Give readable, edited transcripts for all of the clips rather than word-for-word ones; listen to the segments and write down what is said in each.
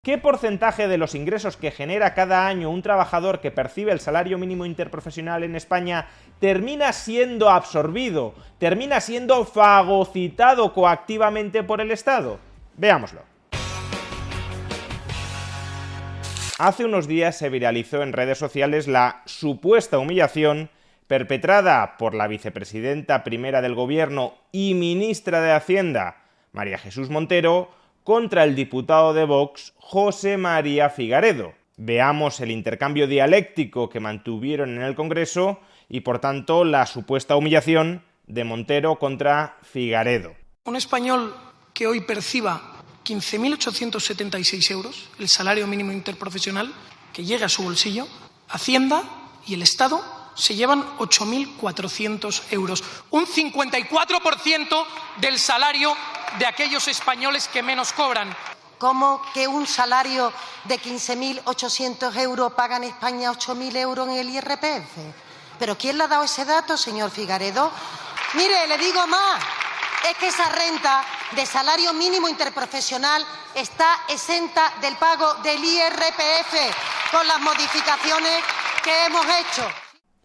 ¿Qué porcentaje de los ingresos que genera cada año un trabajador que percibe el salario mínimo interprofesional en España termina siendo absorbido, termina siendo fagocitado coactivamente por el Estado? Veámoslo. Hace unos días se viralizó en redes sociales la supuesta humillación perpetrada por la vicepresidenta primera del Gobierno y ministra de Hacienda, María Jesús Montero, contra el diputado de Vox, José María Figaredo. Veamos el intercambio dialéctico que mantuvieron en el Congreso y, por tanto, la supuesta humillación de Montero contra Figaredo. Un español que hoy perciba 15.876 euros, el salario mínimo interprofesional, que llegue a su bolsillo, Hacienda y el Estado se llevan 8.400 euros, un 54% del salario de aquellos españoles que menos cobran. ¿Cómo que un salario de 15.800 euros paga en España 8.000 euros en el IRPF? ¿Pero quién le ha dado ese dato, señor Figaredo? Mire, le digo más, es que esa renta de salario mínimo interprofesional está exenta del pago del IRPF con las modificaciones que hemos hecho.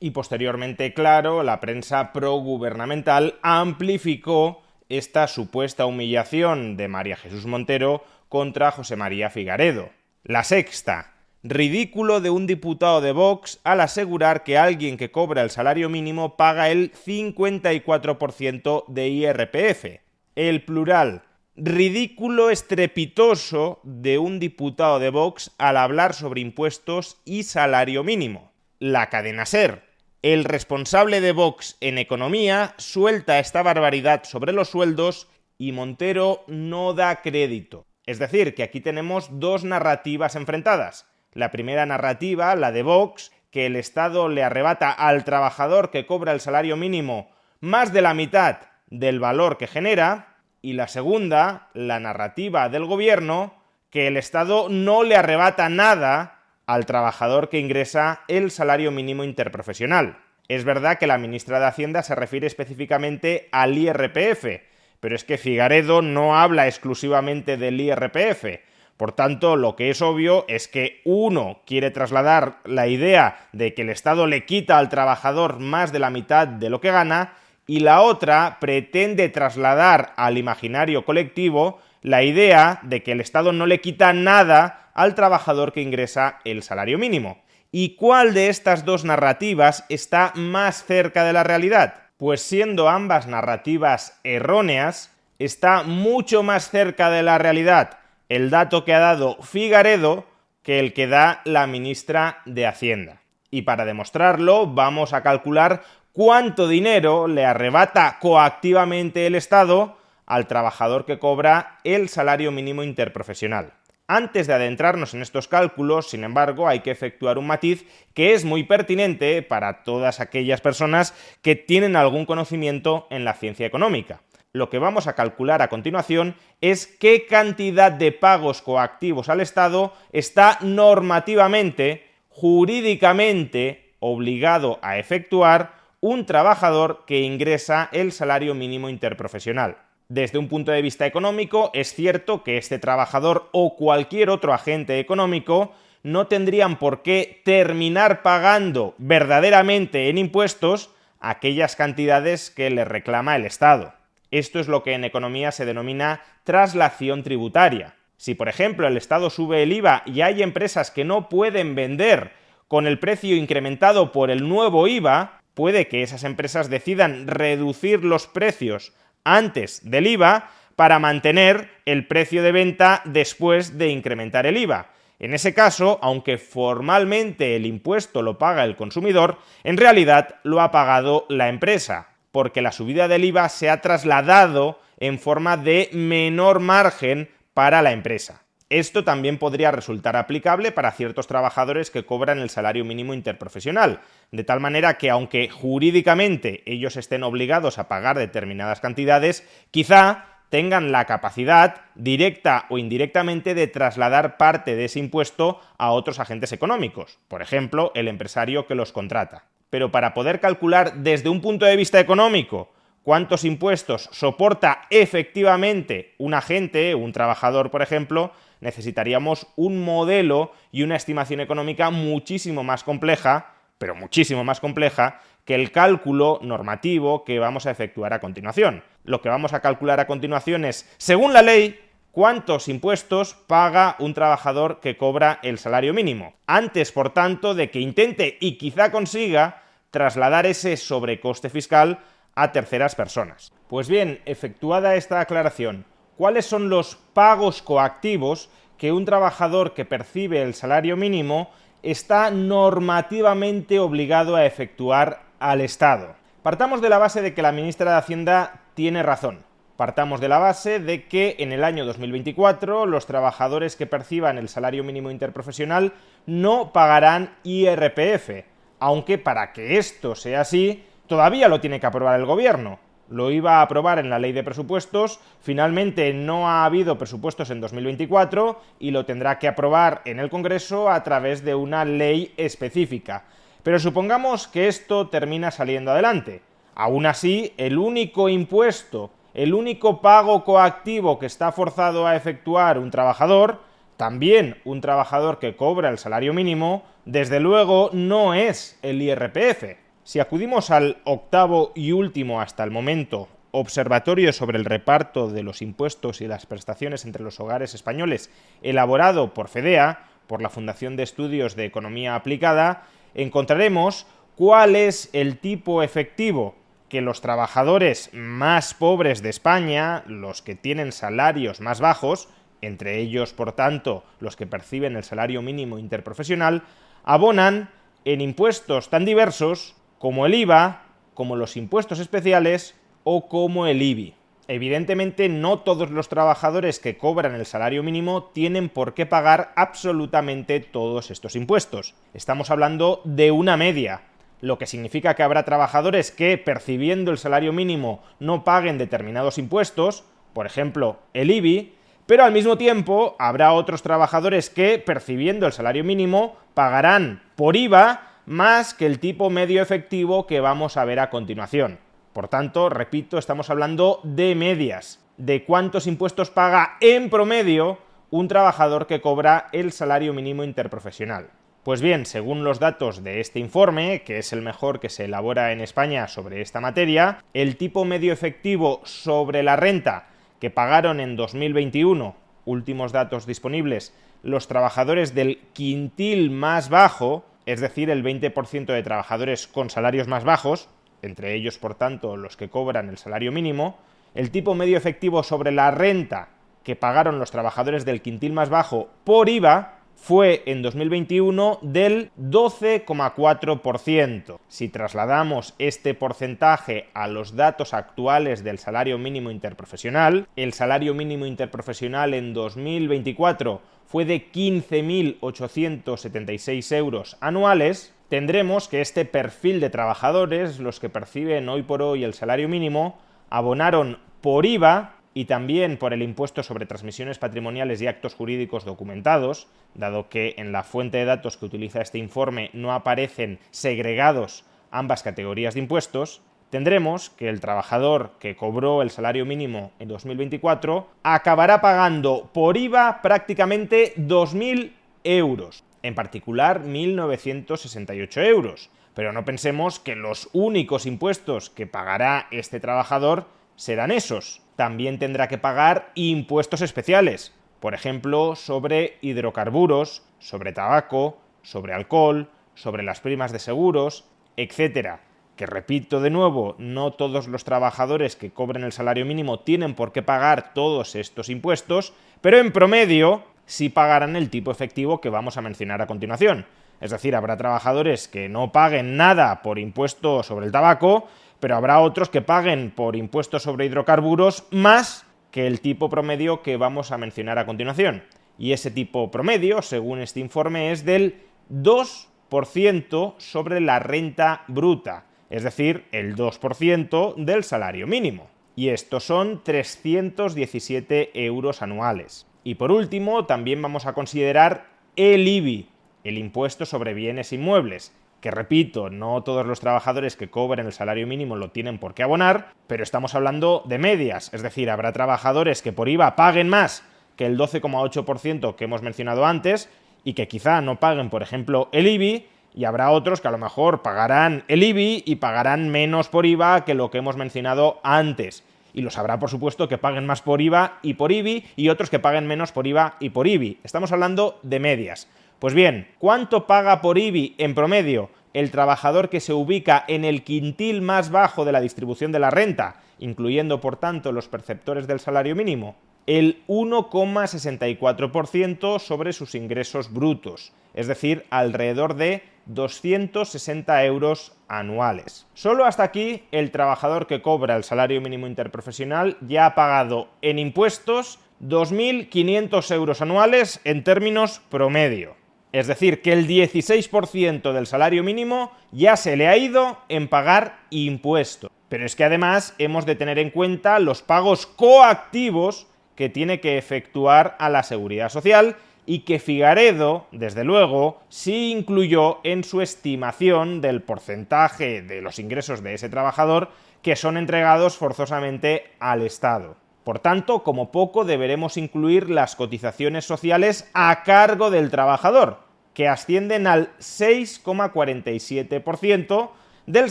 Y posteriormente, claro, la prensa progubernamental amplificó esta supuesta humillación de María Jesús Montero contra José María Figaredo. La Sexta: ridículo de un diputado de Vox al asegurar que alguien que cobra el salario mínimo paga el 54% de IRPF. El Plural: ridículo estrepitoso de un diputado de Vox al hablar sobre impuestos y salario mínimo. La Cadena SER: el responsable de Vox en economía suelta esta barbaridad sobre los sueldos y Montero no da crédito. Es decir, que aquí tenemos dos narrativas enfrentadas. La primera narrativa, la de Vox, que el Estado le arrebata al trabajador que cobra el salario mínimo más de la mitad del valor que genera, y la segunda, la narrativa del Gobierno, que el Estado no le arrebata nada al trabajador que ingresa el salario mínimo interprofesional. Es verdad que la ministra de Hacienda se refiere específicamente al IRPF, pero es que Figaredo no habla exclusivamente del IRPF. Por tanto, lo que es obvio es que uno quiere trasladar la idea de que el Estado le quita al trabajador más de la mitad de lo que gana, y la otra pretende trasladar al imaginario colectivo la idea de que el Estado no le quita nada al trabajador que ingresa el salario mínimo. ¿Y cuál de estas dos narrativas está más cerca de la realidad? Pues siendo ambas narrativas erróneas, está mucho más cerca de la realidad el dato que ha dado Figaredo que el que da la ministra de Hacienda. Y para demostrarlo, vamos a calcular cuánto dinero le arrebata coactivamente el Estado al trabajador que cobra el salario mínimo interprofesional. Antes de adentrarnos en estos cálculos, sin embargo, hay que efectuar un matiz que es muy pertinente para todas aquellas personas que tienen algún conocimiento en la ciencia económica. Lo que vamos a calcular a continuación es qué cantidad de pagos coactivos al Estado está normativamente, jurídicamente, obligado a efectuar un trabajador que ingresa el salario mínimo interprofesional. Desde un punto de vista económico, es cierto que este trabajador o cualquier otro agente económico no tendrían por qué terminar pagando verdaderamente en impuestos aquellas cantidades que le reclama el Estado. Esto es lo que en economía se denomina traslación tributaria. Si, por ejemplo, el Estado sube el IVA y hay empresas que no pueden vender con el precio incrementado por el nuevo IVA, puede que esas empresas decidan reducir los precios antes del IVA para mantener el precio de venta después de incrementar el IVA. En ese caso, aunque formalmente el impuesto lo paga el consumidor, en realidad lo ha pagado la empresa, porque la subida del IVA se ha trasladado en forma de menor margen para la empresa. Esto también podría resultar aplicable para ciertos trabajadores que cobran el salario mínimo interprofesional, de tal manera que aunque jurídicamente ellos estén obligados a pagar determinadas cantidades, quizá tengan la capacidad, directa o indirectamente, de trasladar parte de ese impuesto a otros agentes económicos, por ejemplo, el empresario que los contrata. Pero para poder calcular desde un punto de vista económico cuántos impuestos soporta efectivamente un agente, un trabajador, por ejemplo, necesitaríamos un modelo y una estimación económica muchísimo más compleja, pero muchísimo más compleja, que el cálculo normativo que vamos a efectuar a continuación. Lo que vamos a calcular a continuación es, según la ley, cuántos impuestos paga un trabajador que cobra el salario mínimo, antes, por tanto, de que intente y quizá consiga trasladar ese sobrecoste fiscal a terceras personas. Pues bien, efectuada esta aclaración, ¿cuáles son los pagos coactivos que un trabajador que percibe el salario mínimo está normativamente obligado a efectuar al Estado? Partamos de la base de que la ministra de Hacienda tiene razón. Partamos de la base de que en el año 2024 los trabajadores que perciban el salario mínimo interprofesional no pagarán IRPF, aunque para que esto sea así, todavía lo tiene que aprobar el Gobierno. Lo iba a aprobar en la ley de presupuestos, finalmente no ha habido presupuestos en 2024 y lo tendrá que aprobar en el Congreso a través de una ley específica. Pero supongamos que esto termina saliendo adelante. Aún así, el único impuesto, el único pago coactivo que está forzado a efectuar un trabajador, también un trabajador que cobra el salario mínimo, desde luego no es el IRPF. Si acudimos al octavo y último hasta el momento Observatorio sobre el reparto de los impuestos y las prestaciones entre los hogares españoles, elaborado por FEDEA, por la Fundación de Estudios de Economía Aplicada, encontraremos cuál es el tipo efectivo que los trabajadores más pobres de España, los que tienen salarios más bajos, entre ellos, por tanto, los que perciben el salario mínimo interprofesional, abonan en impuestos tan diversos como el IVA, como los impuestos especiales o como el IBI. Evidentemente, no todos los trabajadores que cobran el salario mínimo tienen por qué pagar absolutamente todos estos impuestos. Estamos hablando de una media, lo que significa que habrá trabajadores que, percibiendo el salario mínimo, no paguen determinados impuestos, por ejemplo, el IBI, pero al mismo tiempo habrá otros trabajadores que, percibiendo el salario mínimo, pagarán por IVA más que el tipo medio efectivo que vamos a ver a continuación. Por tanto, repito, estamos hablando de medias, de cuántos impuestos paga en promedio un trabajador que cobra el salario mínimo interprofesional. Pues bien, según los datos de este informe, que es el mejor que se elabora en España sobre esta materia, el tipo medio efectivo sobre la renta que pagaron en 2021, últimos datos disponibles, los trabajadores del quintil más bajo, es decir, el 20% de trabajadores con salarios más bajos, entre ellos, por tanto, los que cobran el salario mínimo, el tipo medio efectivo sobre la renta que pagaron los trabajadores del quintil más bajo por IVA fue en 2021 del 12,4%. Si trasladamos este porcentaje a los datos actuales del salario mínimo interprofesional, el salario mínimo interprofesional en 2024 fue de 15.876 euros anuales, tendremos que este perfil de trabajadores, los que perciben hoy por hoy el salario mínimo, abonaron por IVA y también por el impuesto sobre transmisiones patrimoniales y actos jurídicos documentados, dado que en la fuente de datos que utiliza este informe no aparecen segregados ambas categorías de impuestos, tendremos que el trabajador que cobró el salario mínimo en 2024 acabará pagando por IVA prácticamente 2.000 euros, en particular 1.968 euros. Pero no pensemos que los únicos impuestos que pagará este trabajador serán esos. También tendrá que pagar impuestos especiales, por ejemplo, sobre hidrocarburos, sobre tabaco, sobre alcohol, sobre las primas de seguros, etcétera. Que repito de nuevo, no todos los trabajadores que cobren el salario mínimo tienen por qué pagar todos estos impuestos, pero en promedio sí pagarán el tipo efectivo que vamos a mencionar a continuación. Es decir, habrá trabajadores que no paguen nada por impuesto sobre el tabaco, pero habrá otros que paguen por impuestos sobre hidrocarburos más que el tipo promedio que vamos a mencionar a continuación. Y ese tipo promedio, según este informe, es del 2% sobre la renta bruta, es decir, el 2% del salario mínimo. Y estos son 317 euros anuales. Y por último, también vamos a considerar el IBI, el impuesto sobre bienes inmuebles, que repito, no todos los trabajadores que cobren el salario mínimo lo tienen por qué abonar, pero estamos hablando de medias, es decir, habrá trabajadores que por IVA paguen más que el 12,8% que hemos mencionado antes y que quizá no paguen, por ejemplo, el IBI, y habrá otros que a lo mejor pagarán el IBI y pagarán menos por IVA que lo que hemos mencionado antes. Y los habrá, por supuesto, que paguen más por IVA y por IBI y otros que paguen menos por IVA y por IBI. Estamos hablando de medias. Pues bien, ¿cuánto paga por IBI en promedio el trabajador que se ubica en el quintil más bajo de la distribución de la renta, incluyendo, por tanto, los perceptores del salario mínimo? El 1,64% sobre sus ingresos brutos, es decir, alrededor de 260 euros anuales. Solo hasta aquí el trabajador que cobra el salario mínimo interprofesional ya ha pagado en impuestos 2.500 euros anuales en términos promedio. Es decir, que el 16% del salario mínimo ya se le ha ido en pagar impuestos. Pero es que además hemos de tener en cuenta los pagos coactivos que tiene que efectuar a la Seguridad Social y que Figaredo, desde luego, sí incluyó en su estimación del porcentaje de los ingresos de ese trabajador que son entregados forzosamente al Estado. Por tanto, como poco deberemos incluir las cotizaciones sociales a cargo del trabajador, que ascienden al 6,47% del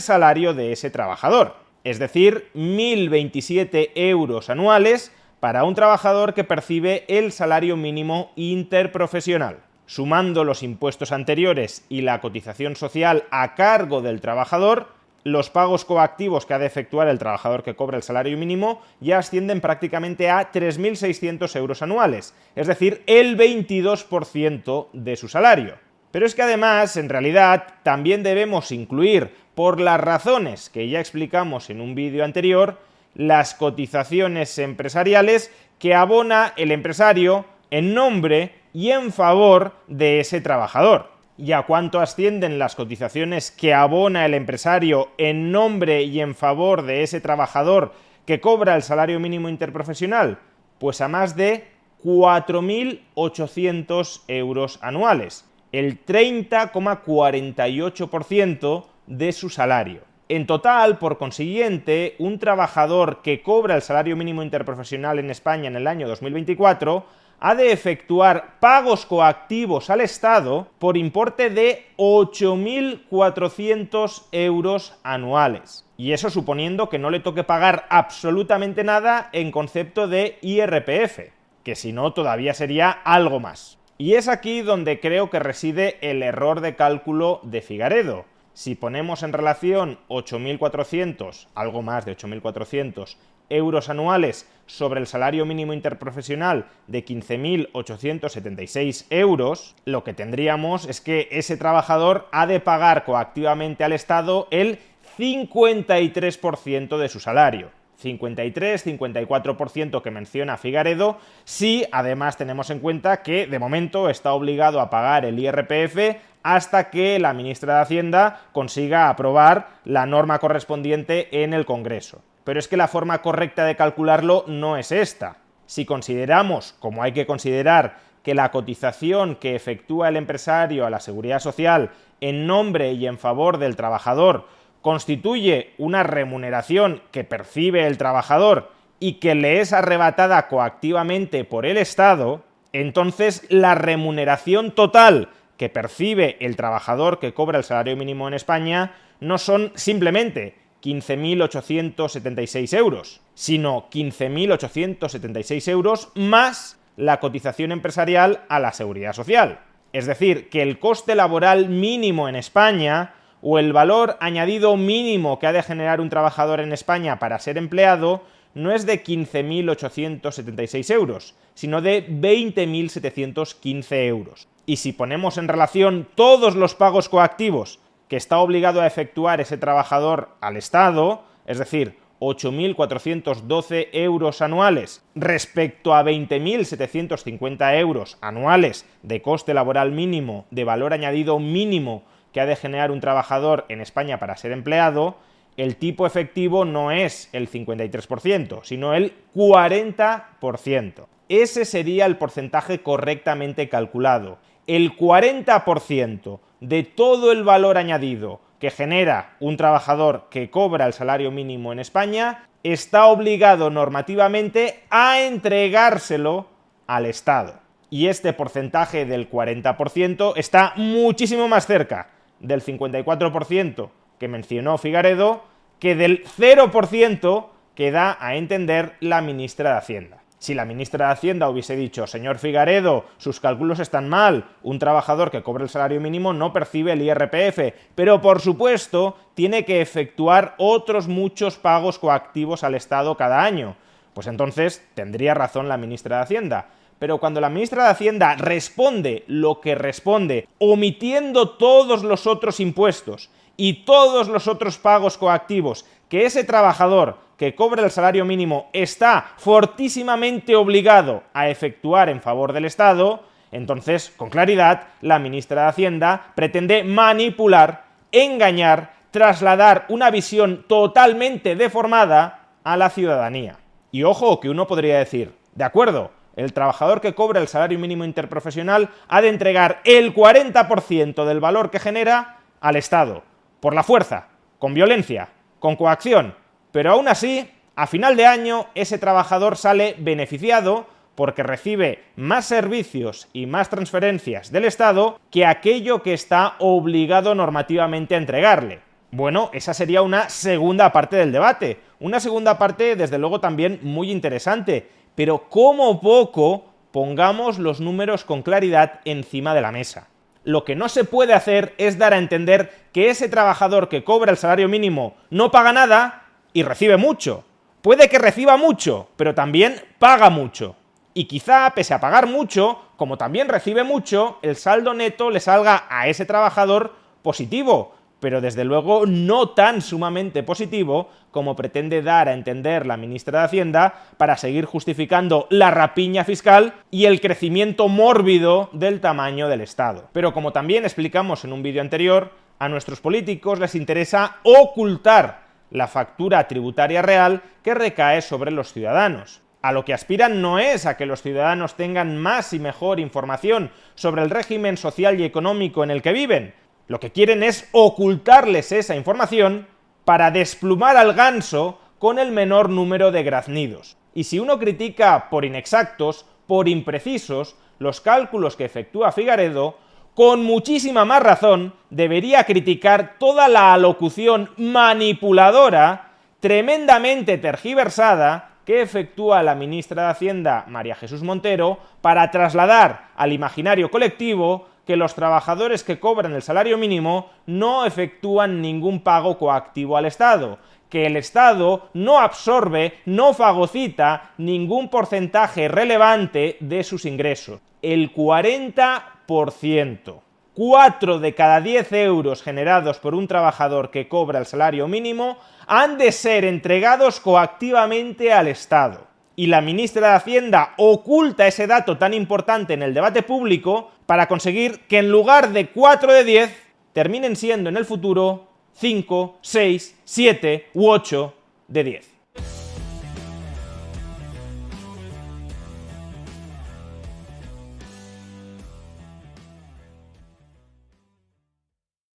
salario de ese trabajador, es decir, 1.027 euros anuales para un trabajador que percibe el salario mínimo interprofesional. Sumando los impuestos anteriores y la cotización social a cargo del trabajador, los pagos coactivos que ha de efectuar el trabajador que cobra el salario mínimo ya ascienden prácticamente a 3.600 euros anuales, es decir, el 22% de su salario. Pero es que además, en realidad, también debemos incluir, por las razones que ya explicamos en un vídeo anterior, las cotizaciones empresariales que abona el empresario en nombre y en favor de ese trabajador. ¿Y a cuánto ascienden las cotizaciones que abona el empresario en nombre y en favor de ese trabajador que cobra el salario mínimo interprofesional? Pues a más de 4.800 euros anuales, el 30,48% de su salario. En total, por consiguiente, un trabajador que cobra el salario mínimo interprofesional en España en el año 2024 ha de efectuar pagos coactivos al Estado por importe de 8.400 euros anuales. Y eso suponiendo que no le toque pagar absolutamente nada en concepto de IRPF, que si no todavía sería algo más. Y es aquí donde creo que reside el error de cálculo de Figaredo. Si ponemos en relación 8.400, algo más de 8.400 euros anuales sobre el salario mínimo interprofesional de 15.876 euros, lo que tendríamos es que ese trabajador ha de pagar coactivamente al Estado el 53% de su salario. 53-54% que menciona Figaredo, si además tenemos en cuenta que de momento está obligado a pagar el IRPF hasta que la ministra de Hacienda consiga aprobar la norma correspondiente en el Congreso. Pero es que la forma correcta de calcularlo no es esta. Si consideramos, como hay que considerar, que la cotización que efectúa el empresario a la Seguridad Social en nombre y en favor del trabajador constituye una remuneración que percibe el trabajador y que le es arrebatada coactivamente por el Estado, entonces la remuneración total que percibe el trabajador que cobra el salario mínimo en España no son simplemente 15.876 euros, sino 15.876 euros más la cotización empresarial a la Seguridad Social. Es decir, que el coste laboral mínimo en España o el valor añadido mínimo que ha de generar un trabajador en España para ser empleado no es de 15.876 euros, sino de 20.715 euros. Y si ponemos en relación todos los pagos coactivos que está obligado a efectuar ese trabajador al Estado, es decir, 8.412 euros anuales respecto a 20.750 euros anuales de coste laboral mínimo, de valor añadido mínimo que ha de generar un trabajador en España para ser empleado, el tipo efectivo no es el 53%, sino el 40%. Ese sería el porcentaje correctamente calculado. El 40% de todo el valor añadido que genera un trabajador que cobra el salario mínimo en España está obligado normativamente a entregárselo al Estado. Y este porcentaje del 40% está muchísimo más cerca del 54% que mencionó Figaredo que del 0% que da a entender la ministra de Hacienda. Si la ministra de Hacienda hubiese dicho: señor Figaredo, sus cálculos están mal, un trabajador que cobre el salario mínimo no percibe el IRPF, pero por supuesto tiene que efectuar otros muchos pagos coactivos al Estado cada año, pues entonces tendría razón la ministra de Hacienda. Pero cuando la ministra de Hacienda responde lo que responde, omitiendo todos los otros impuestos y todos los otros pagos coactivos que ese trabajador que cobra el salario mínimo está fortísimamente obligado a efectuar en favor del Estado, entonces, con claridad, la ministra de Hacienda pretende manipular, engañar, trasladar una visión totalmente deformada a la ciudadanía. Y ojo, que uno podría decir: de acuerdo, el trabajador que cobra el salario mínimo interprofesional ha de entregar el 40% del valor que genera al Estado, por la fuerza, con violencia, con coacción, pero aún así, a final de año, ese trabajador sale beneficiado porque recibe más servicios y más transferencias del Estado que aquello que está obligado normativamente a entregarle. Bueno, esa sería una segunda parte del debate, una segunda parte desde luego también muy interesante, pero como poco pongamos los números con claridad encima de la mesa. Lo que no se puede hacer es dar a entender que ese trabajador que cobra el salario mínimo no paga nada y recibe mucho. Puede que reciba mucho, pero también paga mucho. Y quizá, pese a pagar mucho, como también recibe mucho, el saldo neto le salga a ese trabajador positivo, pero desde luego no tan sumamente positivo como pretende dar a entender la ministra de Hacienda para seguir justificando la rapiña fiscal y el crecimiento mórbido del tamaño del Estado. Pero como también explicamos en un vídeo anterior, a nuestros políticos les interesa ocultar la factura tributaria real que recae sobre los ciudadanos. A lo que aspiran no es a que los ciudadanos tengan más y mejor información sobre el régimen social y económico en el que viven. Lo que quieren es ocultarles esa información para desplumar al ganso con el menor número de graznidos. Y si uno critica por inexactos, por imprecisos, los cálculos que efectúa Figaredo, con muchísima más razón debería criticar toda la alocución manipuladora, tremendamente tergiversada, que efectúa la ministra de Hacienda, María Jesús Montero, para trasladar al imaginario colectivo que los trabajadores que cobran el salario mínimo no efectúan ningún pago coactivo al Estado, que el Estado no absorbe, no fagocita ningún porcentaje relevante de sus ingresos. El 40%. 4 de cada 10 euros generados por un trabajador que cobra el salario mínimo han de ser entregados coactivamente al Estado. Y la ministra de Hacienda oculta ese dato tan importante en el debate público para conseguir que en lugar de 4 de 10 terminen siendo en el futuro 5, 6, 7 u 8 de 10.